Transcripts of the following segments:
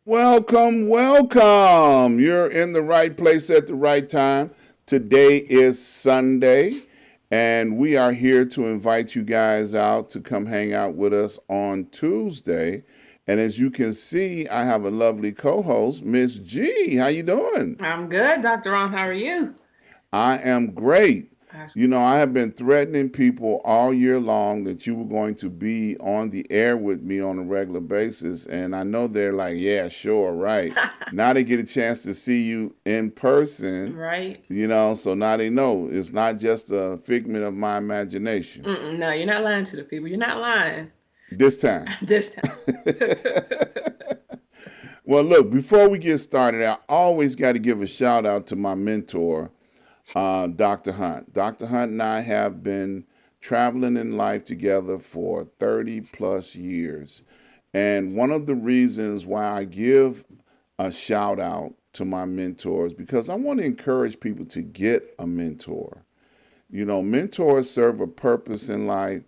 Welcome, welcome. You're in the right place at the right time. Today is Sunday, and we are here to invite you guys out to come hang out with us on Tuesday. And as you can see, I have a lovely co-host, Miss G. How you doing? I'm good, Dr. Ron. How are you? I am great. That's You know, I have been threatening people all year long that you were going to be on the air with me on a regular basis. And I know they're like, yeah, sure, right. Now they get a chance to see you in person, right. so now they know it's not just a figment of my imagination No, you're not lying to the people. You're not lying this time. this time. Well, look, before we get started, I always got to give a shout out to my mentor, Dr. Hunt. Dr. Hunt and I have been traveling in life together for 30 plus years. And one of the reasons why I give a shout out to my mentors because I want to encourage people to get a mentor. Mentors serve a purpose in life,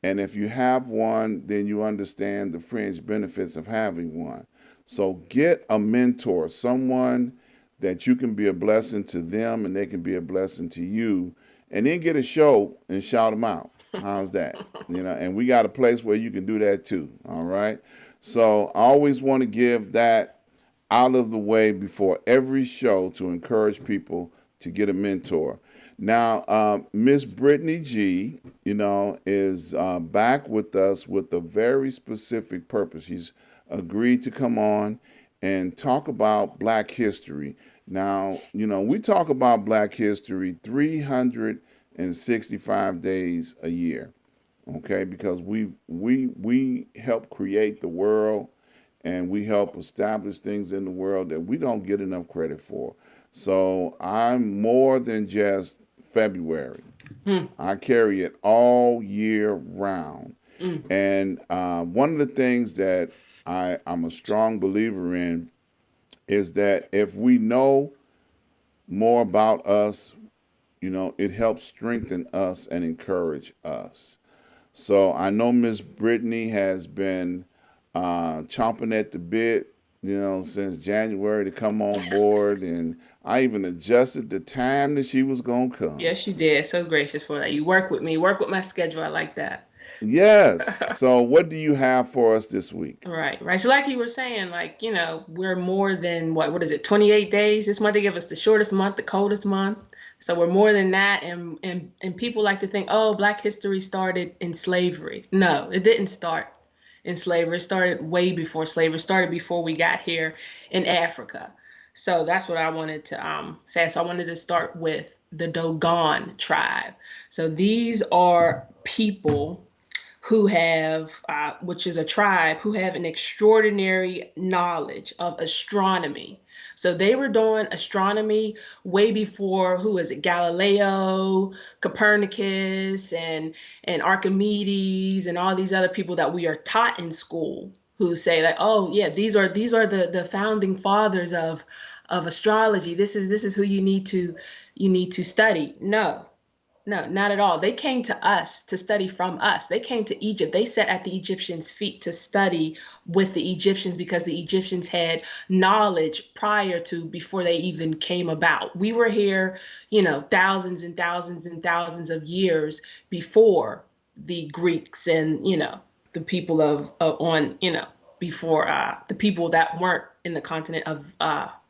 and if you have one, then you understand the fringe benefits of having one. So get a mentor, someone that you can be a blessing to them and they can be a blessing to you, and then get a show and shout them out. How's that? And we got a place where you can do that too. All right. So I always want to give that out of the way before every show to encourage people to get a mentor. Now, Miss Brittney G, is back with us with a very specific purpose. She's agreed to come on and talk about Black history. Now, we talk about Black history 365 days a year, okay? Because we help create the world and we help establish things in the world that we don't get enough credit for. So I'm more than just February. I carry it all year round. And one of the things that I'm a strong believer in is that if we know more about us, it helps strengthen us and encourage us. So I know Miss Brittney has been chomping at the bit, since January to come on board, and I even adjusted the time that she was gonna come. Yes, you did. So gracious for that. You work with me, work with my schedule. I like that. Yes. So what do you have for us this week? Right, right. So like you were saying, we're more than what is it, 28 days? This month they give us the shortest month, the coldest month. So we're more than that. And people like to think, oh, Black history started in slavery. No, it didn't start in slavery. It started way before slavery. It started before we got here in Africa. So that's what I wanted to say. So I wanted to start with the Dogon tribe. So these are people who have, which is a tribe, who have an extraordinary knowledge of astronomy. So they were doing astronomy way before, who is it, Galileo, Copernicus, and Archimedes, and all these other people that we are taught in school who say like, oh yeah, these are the founding fathers of astrology. This is who you need to study. No, not at all. They came to us to study from us. They came to Egypt. They sat at the Egyptians' feet to study with the Egyptians because the Egyptians had knowledge prior to, before they even came about. We were here, thousands and thousands and thousands of years before the Greeks and, the people before the people that weren't in the continent of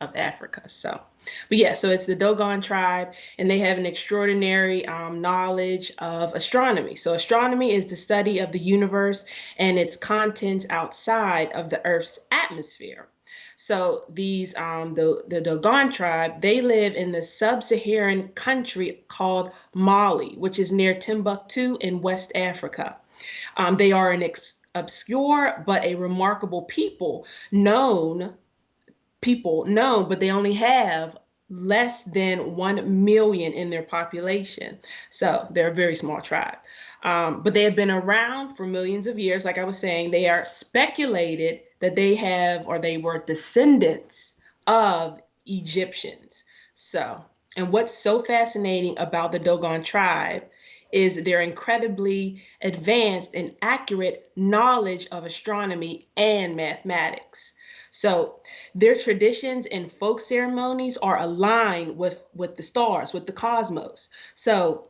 Africa. So. But yeah, so it's the Dogon tribe, and they have an extraordinary knowledge of astronomy. So astronomy is the study of the universe and its contents outside of the Earth's atmosphere. So these, the Dogon tribe, they live in the sub-Saharan country called Mali, which is near Timbuktu in West Africa. They are an obscure but a remarkable people known, but they only have less than 1 million in their population. So they're a very small tribe. But they have been around for millions of years. Like I was saying, they are speculated that they have or they were descendants of Egyptians. So, and what's so fascinating about the Dogon tribe is their incredibly advanced and accurate knowledge of astronomy and mathematics. So their traditions and folk ceremonies are aligned with the stars, with the cosmos. So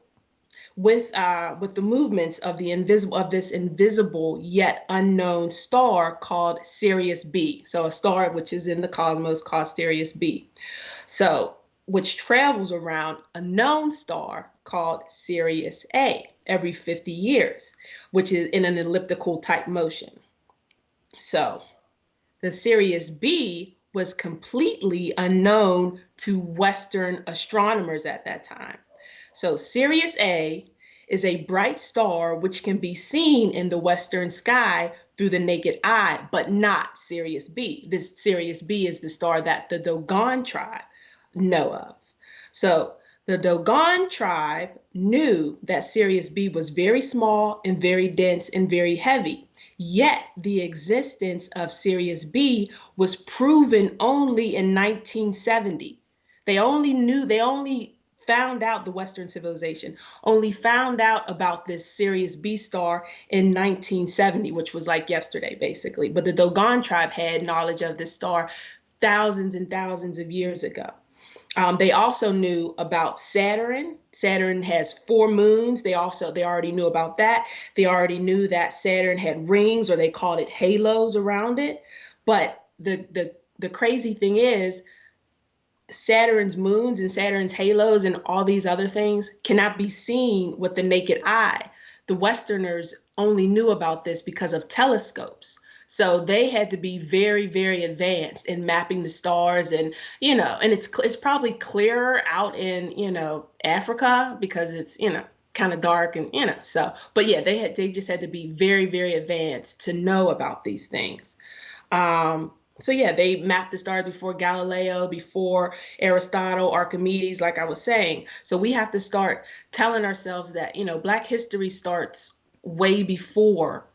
with the movements of the invisible of this invisible yet unknown star called Sirius B. So a star which is in the cosmos called Sirius B. So which travels around a known star called Sirius A every 50 years, which is in an elliptical type motion. So the Sirius B was completely unknown to Western astronomers at that time. So Sirius A is a bright star which can be seen in the western sky through the naked eye, but not Sirius B. This Sirius B is the star that the Dogon tribe know of. So the Dogon tribe knew that Sirius B was very small and very dense and very heavy. Yet the existence of Sirius B was proven only in 1970. They only found out, the Western civilization only found out about this Sirius B star in 1970, which was like yesterday, basically. But the Dogon tribe had knowledge of this star thousands and thousands of years ago. They also knew about Saturn. Saturn has 4 moons. They already knew about that. They already knew that Saturn had rings, or they called it halos around it. But the crazy thing is, Saturn's moons and Saturn's halos and all these other things cannot be seen with the naked eye. The Westerners only knew about this because of telescopes. So they had to be very, very advanced in mapping the stars, and and it's probably clearer out in Africa because it's kind of dark, and so. But yeah, they just had to be very, very advanced to know about these things. So yeah, they mapped the stars before Galileo, before Aristotle, Archimedes, like I was saying. So we have to start telling ourselves that Black history starts way before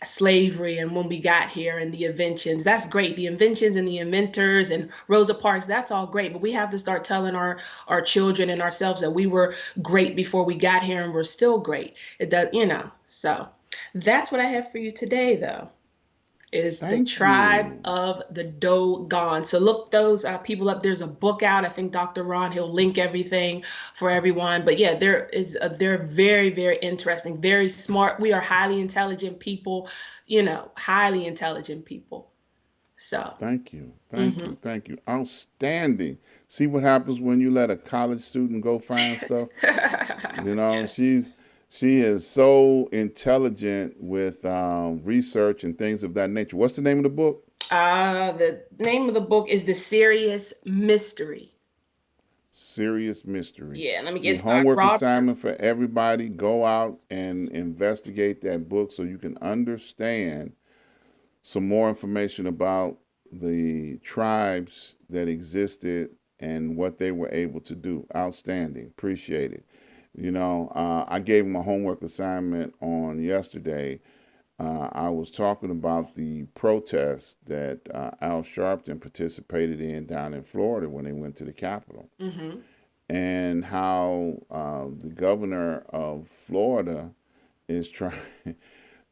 slavery and when we got here and the inventions. That's great. The inventions and the inventors and Rosa Parks, that's all great. But we have to start telling our children and ourselves that we were great before we got here and we're still great. It does, So that's what I have for you today, though, is the Thank tribe you. of the Dogon. So look those people up. There's a book out. I think Dr. Ron, he'll link everything for everyone. But yeah, they're very, very interesting, very smart. We are highly intelligent people, highly intelligent people. So, Thank you. Thank you. Thank you. Outstanding. See what happens when you let a college student go find stuff? She is so intelligent with research and things of that nature. What's the name of the book? the name of the book is The Serious Mystery. Serious Mystery. Yeah, let me See, get homework Robert. assignment for everybody. Go out and investigate that book so you can understand some more information about the tribes that existed and what they were able to do. Outstanding. Appreciate it. I gave him a homework assignment on yesterday. I was talking about the protest that Al Sharpton participated in down in Florida when they went to the Capitol, Mm-hmm. and how the governor of Florida is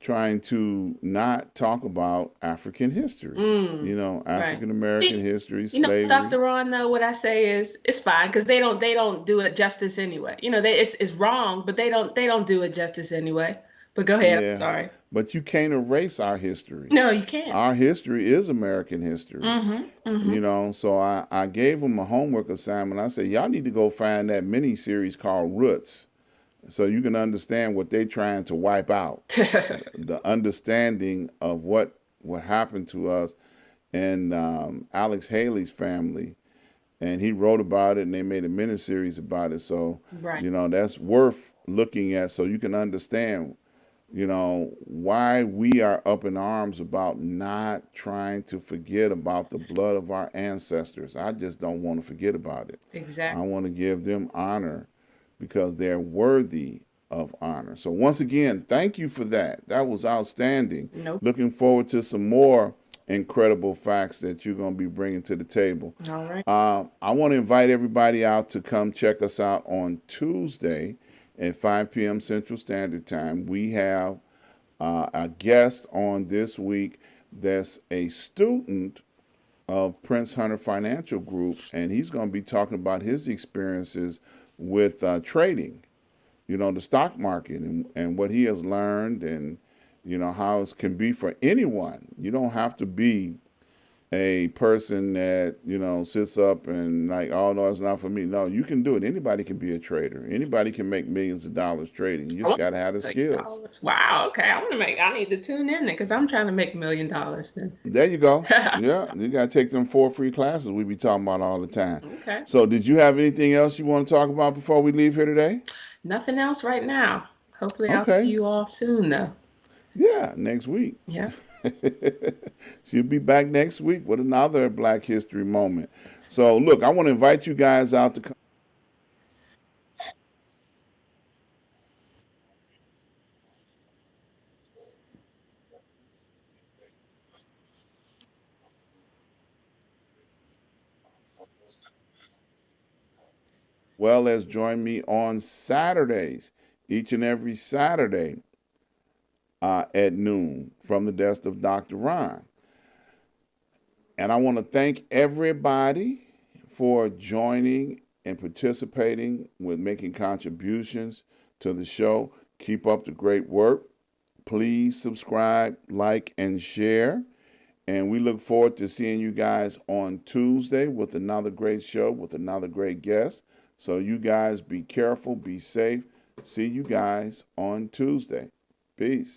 trying to not talk about African history. Right. African American history, Dr. slavery. Ron, though, what I say is it's fine because they don't do it justice anyway. It's wrong, but they don't do it justice anyway. But go ahead. I'm Yeah, sorry. but you can't erase our history. No, you can't. Our history is American history. Mm-hmm. Mm-hmm. So I gave them a homework assignment. I said, y'all need to go find that mini series called Roots so you can understand what they're trying to wipe out. The understanding of what happened to us and Alex Haley's family. And he wrote about it and they made a mini series about it. So, Right. that's worth looking at so you can understand why we are up in arms about not trying to forget about the blood of our ancestors. I just don't want to forget about it. I Exactly. want to give them honor because they're worthy of honor. So, once again, thank you for that. That was outstanding. Nope. Looking forward to some more incredible facts that you're going to be bringing to the table. All right. I want to invite everybody out to come check us out on Tuesday at 5 p.m. Central Standard Time. We have a guest on this week that's a student of Prince Hunter Financial Group, and he's going to be talking about his experiences with trading, the stock market, and what he has learned, and how it can be for anyone. You don't have to be a person that sits up and like, oh no, it's not for me. No, you can do it. Anybody can be a trader. Anybody can make millions of dollars trading. You I just want got to have the to make skills. dollars. Wow. Okay. I need to tune in because I'm trying to make $1 million then. There you go. Yeah, you got to take them 4 free classes we be talking about all the time. Okay. So, did you have anything else you want to talk about before we leave here today? Nothing else right now. Hopefully, I'll see Okay. you all soon, though. Yeah, next week. Yeah. She'll be back next week with another Black History moment. So, look, I want to invite you guys out to come. Well as join me on Saturdays, each and every Saturday at noon from the desk of Dr. Ron. And I want to thank everybody for joining and participating with making contributions to the show. Keep up the great work. Please subscribe, like, and share. And we look forward to seeing you guys on Tuesday with another great show with another great guest. So you guys be careful, be safe. See you guys on Tuesday. Peace.